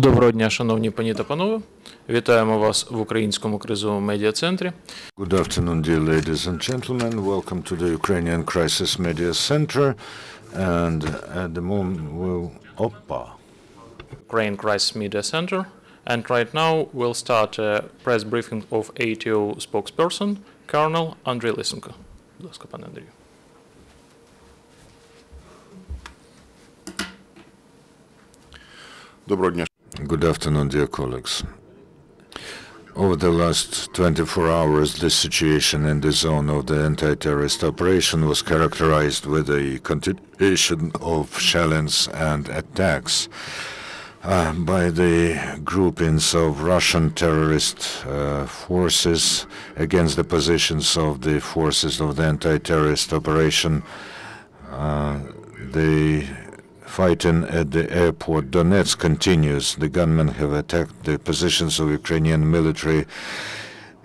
Доброго дня, шановні пані та панове. Вітаємо вас в українському кризовому медіа-центрі. Good afternoon, dear ladies and gentlemen. Welcome to the Ukrainian Crisis Media Center. And at the moment, Ukraine Crisis Media Center. And right now, we'll start a press briefing of ATO spokesperson, Colonel Andriy Lysenko. Будь ласка, пане Андрію. Доброго дня. Good afternoon, dear colleagues. Over the last 24 hours, the situation in the zone of the anti-terrorist operation was characterized with a continuation of shelling and attacks by the groupings of Russian terrorist forces against the positions of the forces of the anti-terrorist operation. The fighting at the airport Donetsk continues. The gunmen have attacked the positions of Ukrainian military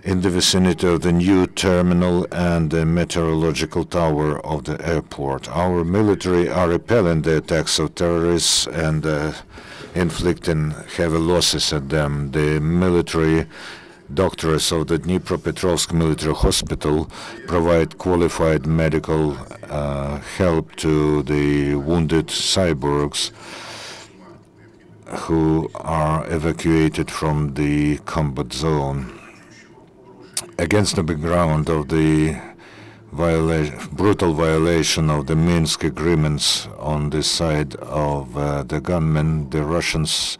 in the vicinity of the new terminal and the meteorological tower of the airport. Our military are repelling the attacks of terrorists and inflicting heavy losses at them. The military doctors of the Dnipropetrovsk Military Hospital provide qualified medical help to the wounded cyborgs who are evacuated from the combat zone. Against the background of the brutal violation of the Minsk agreements on the side of the gunmen, the Russians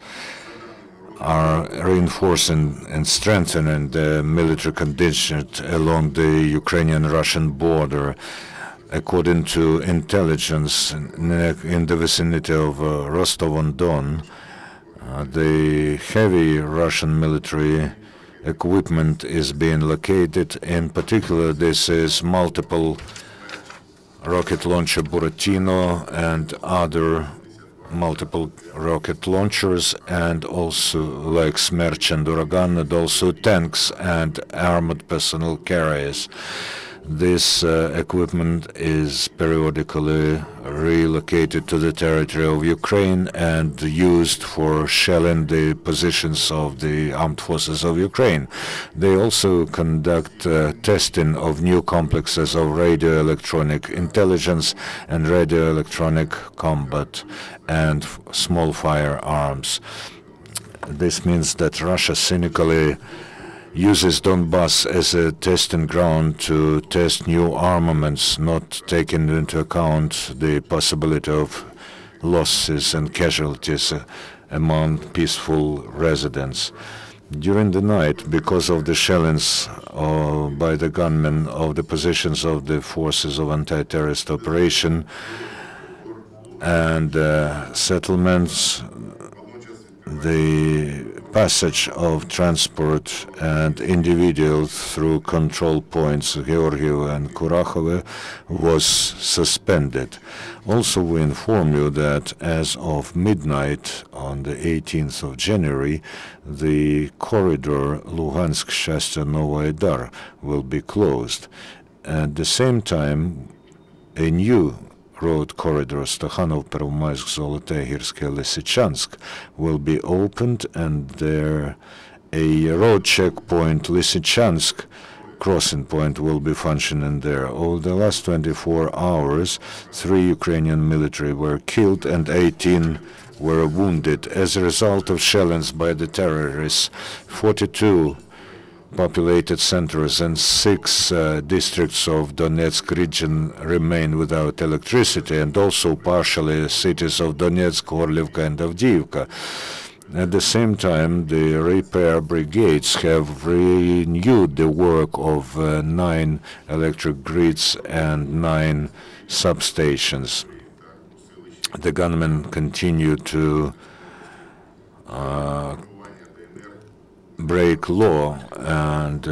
are reinforcing and strengthening the military contingent along the Ukrainian-Russian border. According to intelligence in the vicinity of Rostov-on-Don, the heavy Russian military equipment is being located. In particular, this is multiple rocket launcher Buratino and other multiple rocket launchers, and also like Smerch and Uragan, and also tanks and armored personnel carriers. This equipment is periodically relocated to the territory of Ukraine and used for shelling the positions of the armed forces of Ukraine. They also conduct testing of new complexes of radio-electronic intelligence and radio-electronic combat and small firearms. This means that Russia cynically uses Donbass as a testing ground to test new armaments, not taking into account the possibility of losses and casualties among peaceful residents. During the night, because of the shellings by the gunmen of the positions of the forces of anti-terrorist operation and settlements, the passage of transport and individuals through control points Georgiev and Kurakhove was suspended. Also, we inform you that as of midnight on the 18th of January, the corridor Luhansk-Shastya-Novy-Dar will be closed. At the same time, a new road corridor Stakhanov-Pervomaisk-Zolotegirsk-Lysychansk will be opened, and there a road checkpoint Lysychansk crossing point will be functioning there. Over the last 24 hours, 3 Ukrainian military were killed and 18 were wounded as a result of shellings by the terrorists. 42 populated centers and 6 districts of Donetsk region remain without electricity, and also partially cities of Donetsk, Orlivka, and Avdiivka. At the same time, the repair brigades have renewed the work of 9 electric grids and 9 substations. The gunmen continue to break law and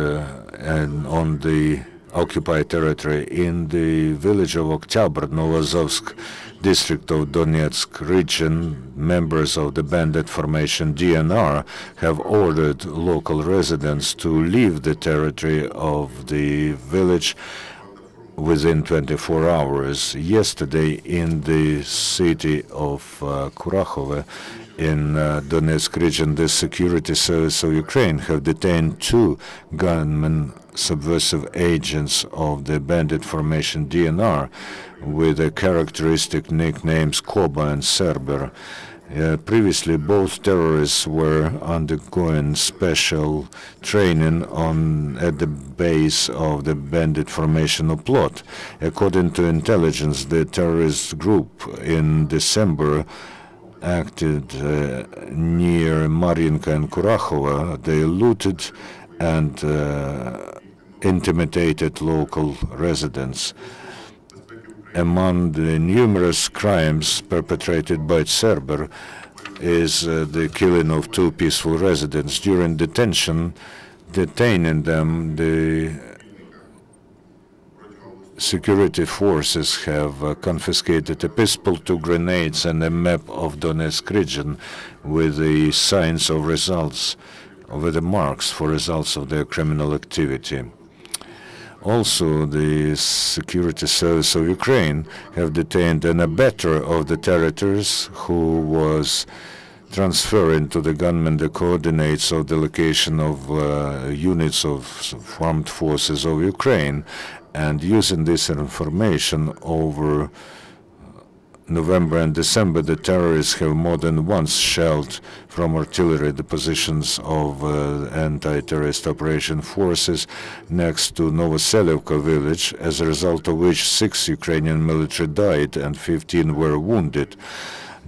on the occupied territory. In the village of Oktyabr, Novozovsk district of Donetsk region, members of the bandit formation DNR have ordered local residents to leave the territory of the village within 24 hours. Yesterday, in the city of Kurakhove, in Donetsk region, the Security Service of Ukraine have detained 2 gunmen, subversive agents of the bandit formation DNR, with the characteristic nicknames Koba and Serber. Previously, both terrorists were undergoing special training at the base of the bandit formation of plot. According to intelligence, the terrorist group in December acted near Mariinka and Kurakhova. They looted and intimidated local residents. Among the numerous crimes perpetrated by Serber is the killing of 2 peaceful residents. During detaining them, the security forces have confiscated a pistol, 2 grenades, and a map of Donetsk region with the signs of results, with the marks for results of their criminal activity. Also, the Security Service of Ukraine have detained an abettor of the terrorists who was transferring to the gunmen the coordinates of the location of units of armed forces of Ukraine, and using this information over November and December, the terrorists have more than once shelled from artillery the positions of anti-terrorist operation forces next to Novoselivka village, as a result of which 6 Ukrainian military died and 15 were wounded.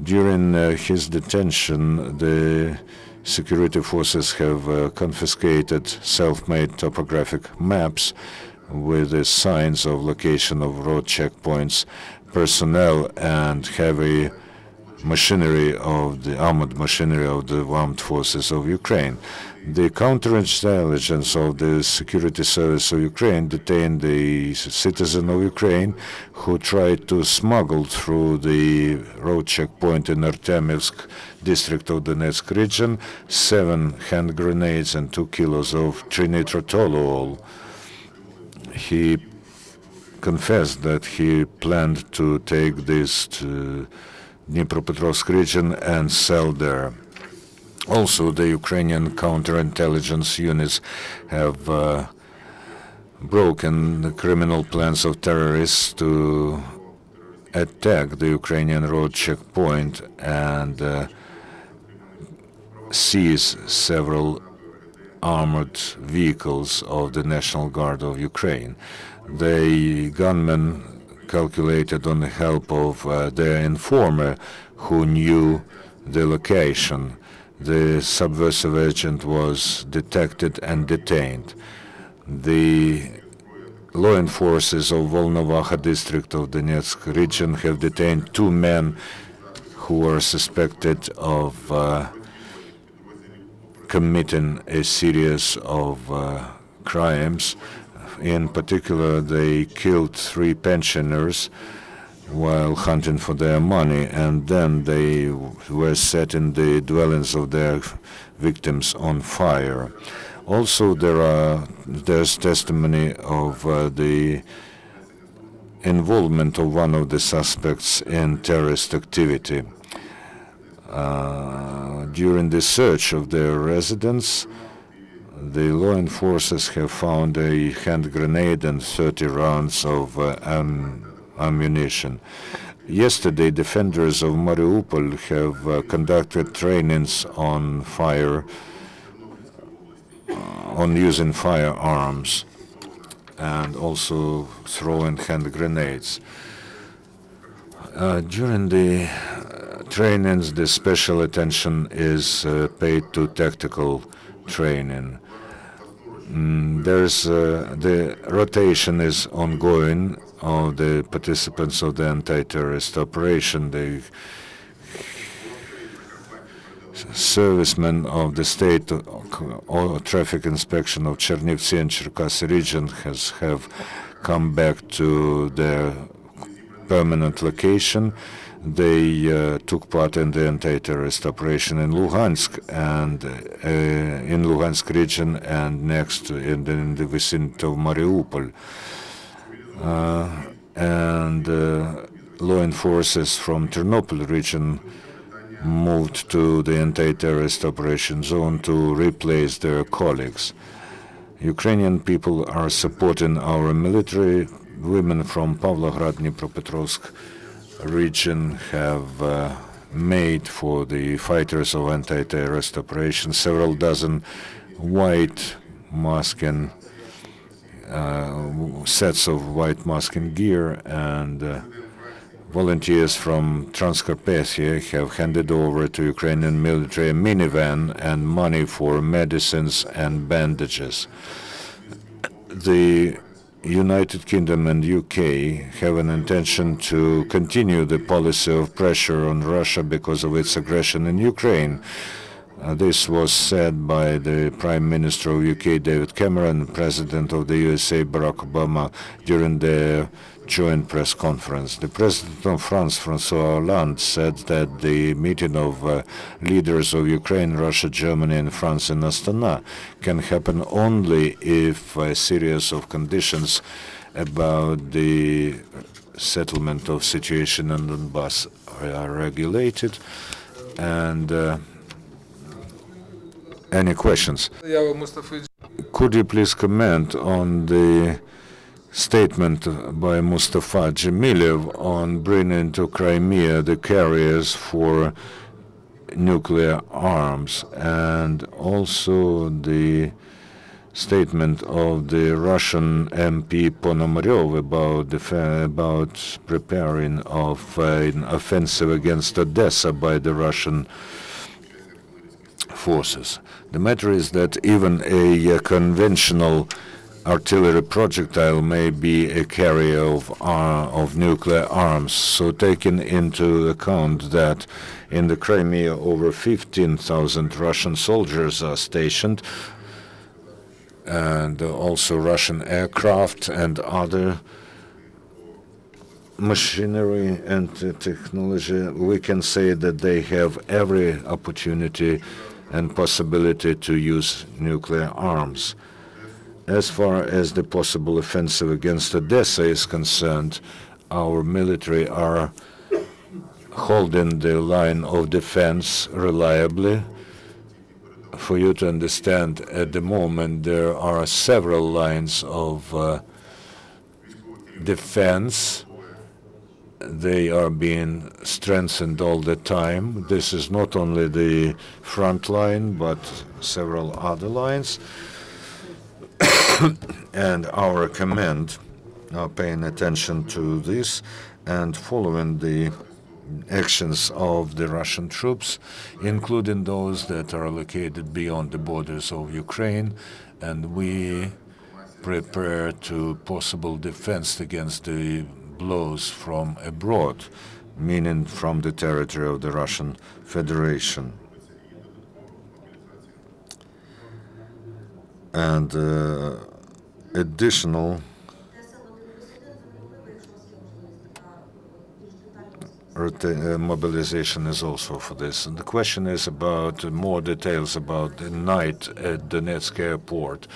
During his detention, the security forces have confiscated self-made topographic maps with the signs of location of road checkpoints, personnel, and heavy machinery of the armored machinery of the armed forces of Ukraine. The counterintelligence of the Security Service of Ukraine detained a citizen of Ukraine who tried to smuggle through the road checkpoint in Artemivsk district of Donetsk region 7 hand grenades and 2 kilos of trinitrotoluol. He confessed that he planned to take this to Dnipropetrovsk region and sell there. Also, the Ukrainian counterintelligence units have broken the criminal plans of terrorists to attack the Ukrainian road checkpoint and seize several armored vehicles of the National Guard of Ukraine. The gunmen calculated on the help of their informer who knew the location. The subversive agent was detected and detained. The law enforcers of Volnovakha district of Donetsk region have detained 2 men who are suspected of committing a series of crimes. In particular, they killed 3 pensioners while hunting for their money, and then they were setting the dwellings of their victims on fire. Also, there's testimony of the involvement of one of the suspects in terrorist activity. During the search of their residence, the law enforcers have found a hand grenade and 30 rounds of ammunition. Yesterday, defenders of Mariupol have conducted trainings on fire, on using firearms, and also throwing hand grenades. During the trainings, the special attention is paid to tactical training. The rotation is ongoing of the participants of the anti-terrorist operation. The servicemen of the state traffic inspection of Chernivtsi and Cherkasy region have come back to their permanent location. They took part in the anti-terrorist operation in Luhansk and in Luhansk region, and next in the vicinity of Mariupol. and law enforcers from Ternopil region moved to the anti-terrorist operation zone to replace their colleagues. Ukrainian people are supporting our military. Women from Pavlograd, Dnipropetrovsk region have made for the fighters of anti-terrorist operation several dozen white masking sets of white masking gear, and volunteers from Transcarpathia have handed over to Ukrainian military a minivan and money for medicines and bandages. The United Kingdom and UK have an intention to continue the policy of pressure on Russia because of its aggression in Ukraine. This was said by the Prime Minister of UK, David Cameron, and President of the USA, Barack Obama, during the joint press conference. The President of France, François Hollande, said that the meeting of leaders of Ukraine, Russia, Germany, and France in Astana can happen only if a series of conditions about the settlement of situation in Donbass are regulated. And any questions? Could you please comment on the statement by Mustafa Dzhemilev on bringing to Crimea the carriers for nuclear arms, and also the statement of the Russian MP Ponomaryov about preparing of an offensive against Odessa by the Russian forces. The matter is that even a conventional artillery projectile may be a carrier of nuclear arms. So taking into account that in the Crimea over 15,000 Russian soldiers are stationed, and also Russian aircraft and other machinery and technology, we can say that they have every opportunity and possibility to use nuclear arms. As far as the possible offensive against Odessa is concerned, our military are holding the line of defense reliably. For you to understand, at the moment there are several lines of defense. They are being strengthened all the time. This is not only the front line, but several other lines. And our command are paying attention to this and following the actions of the Russian troops, including those that are located beyond the borders of Ukraine, and we prepare to possible defense against the blows from abroad, meaning from the territory of the Russian Federation. And additional mobilization is also for this. And the question is about more details about the night at Donetsk airport.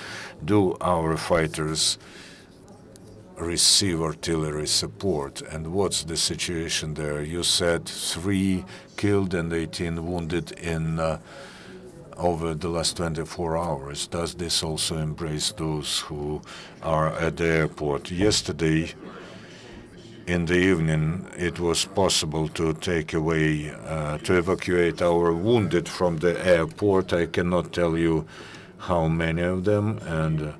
Do our fighters receive artillery support, and what's the situation there? You said 3 killed and 18 wounded in over the last 24 hours. Does this also embrace those who are at the airport? Yesterday in the evening, it was possible to take away, to evacuate our wounded from the airport. I cannot tell you how many of them, and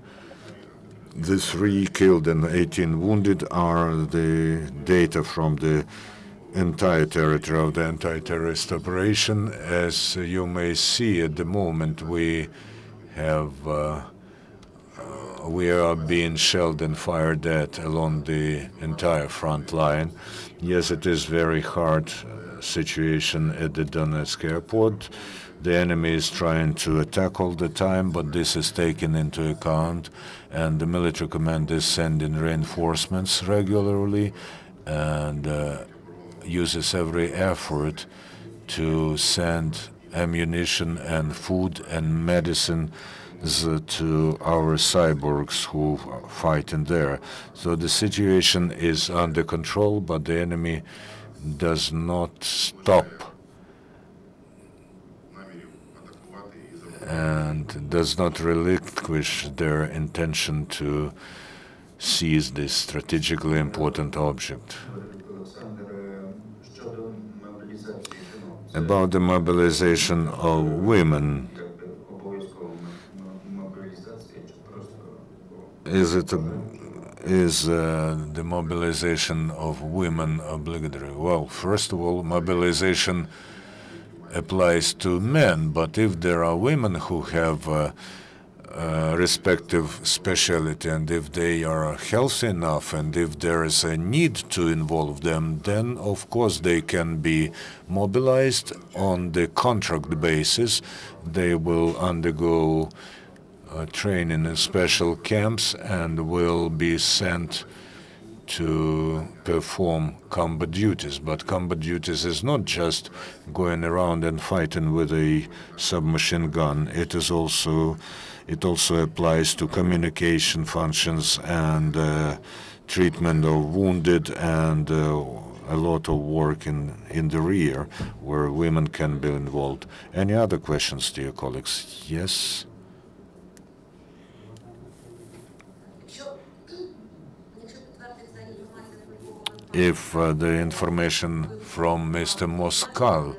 the 3 killed and 18 wounded are the data from the entire territory of the anti-terrorist operation. As you may see at the moment, we are being shelled and fired at along the entire front line. Yes, it is very hard situation at the Donetsk airport. The enemy is trying to attack all the time, but this is taken into account, and the military command is sending reinforcements regularly and uses every effort to send ammunition and food and medicine to our cyborgs who fight in there. So the situation is under control, but the enemy does not stop and does not relinquish their intention to seize this strategically important object. About the mobilization of women, is the mobilization of women obligatory? Well, first of all, mobilization applies to men, but if there are women who have respective specialty, and if they are healthy enough, and if there is a need to involve them, then of course they can be mobilized on the contract basis. They will undergo training in special camps and will be sent to perform combat duties. But combat duties is not just going around and fighting with a submachine gun. It also applies to communication functions and treatment of wounded, and a lot of work in the rear where women can be involved. Any other questions, dear colleagues? Yes? If the information from Mr. Moskal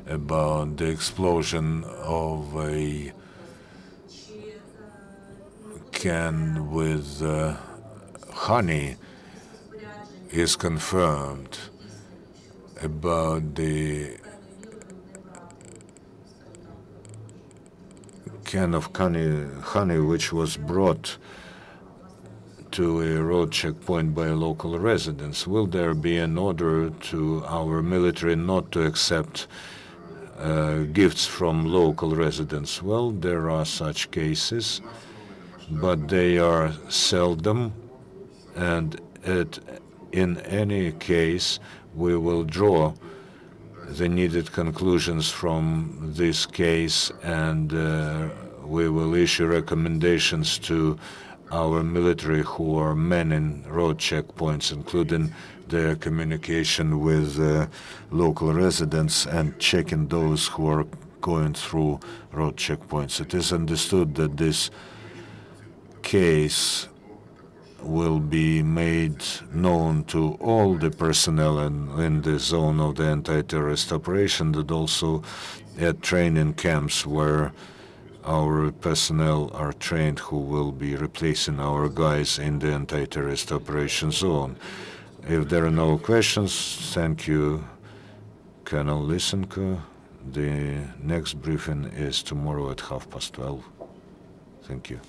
about the explosion of a can with honey is confirmed, about the can of honey which was brought to a road checkpoint by local residents, will there be an order to our military not to accept gifts from local residents? Well, there are such cases, but they are seldom, and in any case we will draw the needed conclusions from this case, and we will issue recommendations to our military who are manning road checkpoints, including their communication with local residents and checking those who are going through road checkpoints. It is understood that this case will be made known to all the personnel in the zone of the anti-terrorist operation, and also at training camps where our personnel are trained, who will be replacing our guys in the anti-terrorist operation zone. If there are no questions, thank you, Colonel Lysenko. The next briefing is tomorrow at 12:30. Thank you.